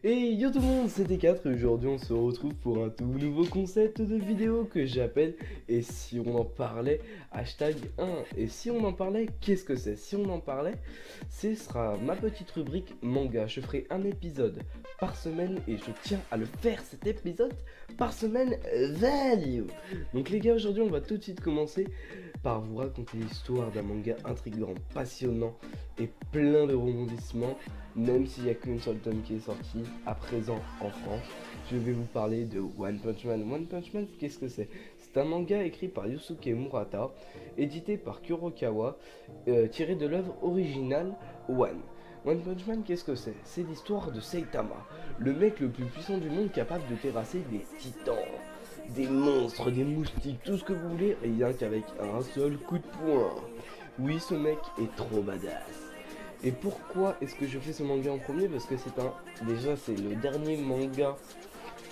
Et yo tout le monde, c'était 4 et aujourd'hui on se retrouve pour un tout nouveau concept de vidéo que j'appelle Et si on en parlait hashtag 1. Et si on en parlait, qu'est-ce que c'est? Si on en parlait, ce sera ma petite rubrique manga. Je ferai un épisode par semaine et je tiens à le faire cet épisode par semaine value. Donc les gars, aujourd'hui on va tout de suite commencer par vous raconter l'histoire d'un manga intriguant, passionnant et plein de rebondissements. Même s'il n'y a qu'une seule tome qui est sortie à présent en France, je vais vous parler de One Punch Man. One Punch Man, qu'est-ce que c'est? C'est un manga écrit par Yusuke Murata, édité par Kurokawa, tiré de l'œuvre originale One. One Punch Man, qu'est-ce que c'est? C'est l'histoire de Saitama, le mec le plus puissant du monde capable de terrasser des titans, des monstres, des moustiques, tout ce que vous voulez, rien qu'avec un seul coup de poing. Oui, ce mec est trop badass. Et pourquoi est-ce que je fais ce manga en premier? Parce que déjà c'est le dernier manga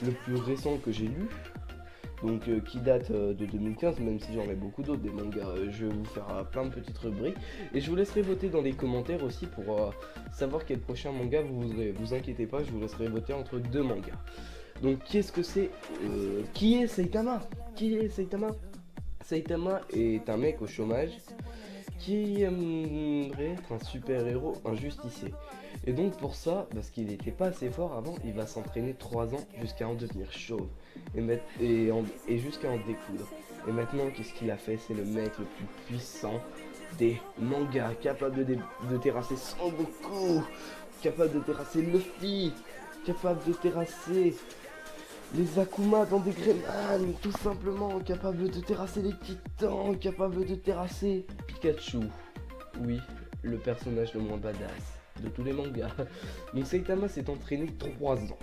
le plus récent que j'ai lu. Donc qui date de 2015, même si j'en ai beaucoup d'autres des mangas. Je vais vous faire plein de petites rubriques. Et je vous laisserai voter dans les commentaires aussi pour savoir quel prochain manga vous voudrez. Vous inquiétez pas, je vous laisserai voter entre deux mangas. Donc qu'est-ce que c'est? Qui est Saitama? Qui est Saitama? Saitama est un mec au chômage qui aimerait être un super-héros, un justicier. Et donc pour ça, parce qu'il n'était pas assez fort avant, il va s'entraîner 3 ans jusqu'à en devenir chauve et jusqu'à en découdre. Et maintenant, qu'est-ce qu'il a fait? C'est le mec le plus puissant des mangas, capable de terrasser Son Goku, capable de terrasser Luffy, capable de terrasser les Akuma dans des Greymane, tout simplement, capable de terrasser les titans, capable de terrasser Pikachu. Oui, le personnage le moins badass de tous les mangas. Donc Saitama s'est entraîné 3 ans.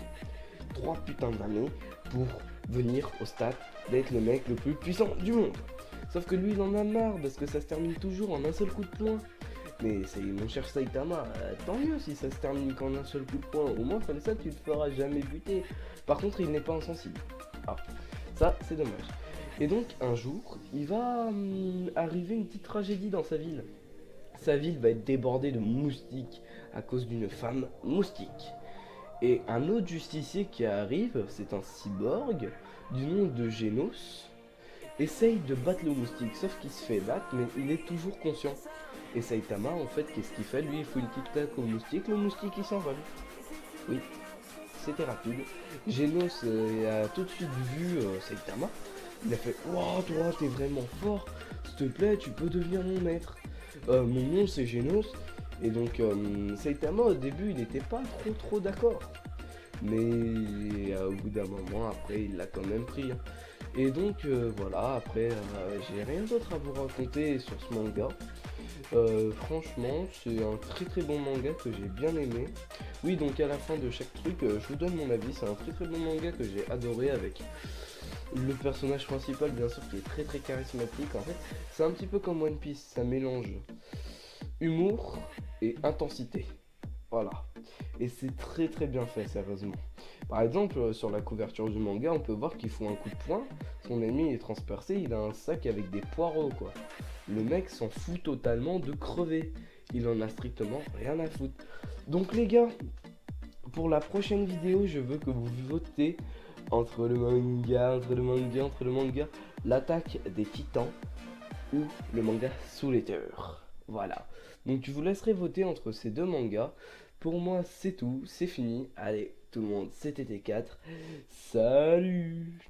3 putains d'années pour venir au stade d'être le mec le plus puissant du monde. Sauf que lui il en a marre parce que ça se termine toujours en un seul coup de poing. Mais c'est mon cher Saitama, tant mieux si ça se termine qu'en un seul coup de poing. Au moins comme ça tu te feras jamais buter. Par contre il n'est pas insensible. Ah, ça c'est dommage. Et donc un jour, il va arriver une petite tragédie dans sa ville. Sa ville va être débordée de moustiques à cause d'une femme moustique. Et un autre justicier qui arrive, c'est un cyborg du nom de Genos, essaye de battre le moustique, sauf qu'il se fait battre, mais il est toujours conscient. Et Saitama, en fait, qu'est-ce qu'il fait? Lui, il faut une petite claque au moustique, le moustique il s'envole. Oui, c'était rapide. Genos a tout de suite vu Saitama. Il a fait: Wow, toi, t'es vraiment fort, s'il te plaît, tu peux devenir mon maître. Mon nom c'est Genos. Et donc Saitama au début il n'était pas trop d'accord. Mais au bout d'un moment après il l'a quand même pris. Hein. Et donc voilà, après j'ai rien d'autre à vous raconter sur ce manga. Franchement c'est un très bon manga que j'ai bien aimé. Oui, donc à la fin de chaque truc je vous donne mon avis. C'est un très bon manga que j'ai adoré, avec le personnage principal bien sûr qui est très charismatique. En fait c'est un petit peu comme One Piece, ça mélange humour et intensité. Voilà. Et c'est très bien fait, sérieusement. Par exemple, sur la couverture du manga, on peut voir qu'il faut un coup de poing. Son ennemi est transpercé, il a un sac avec des poireaux, quoi. Le mec s'en fout totalement de crever. Il en a strictement rien à foutre. Donc les gars, pour la prochaine vidéo, je veux que vous votez entre le manga, l'attaque des titans ou le manga Soul Eater. Voilà. Donc je vous laisserai voter entre ces deux mangas. Pour moi c'est tout, c'est fini. Allez tout le monde, c'était T4. Salut!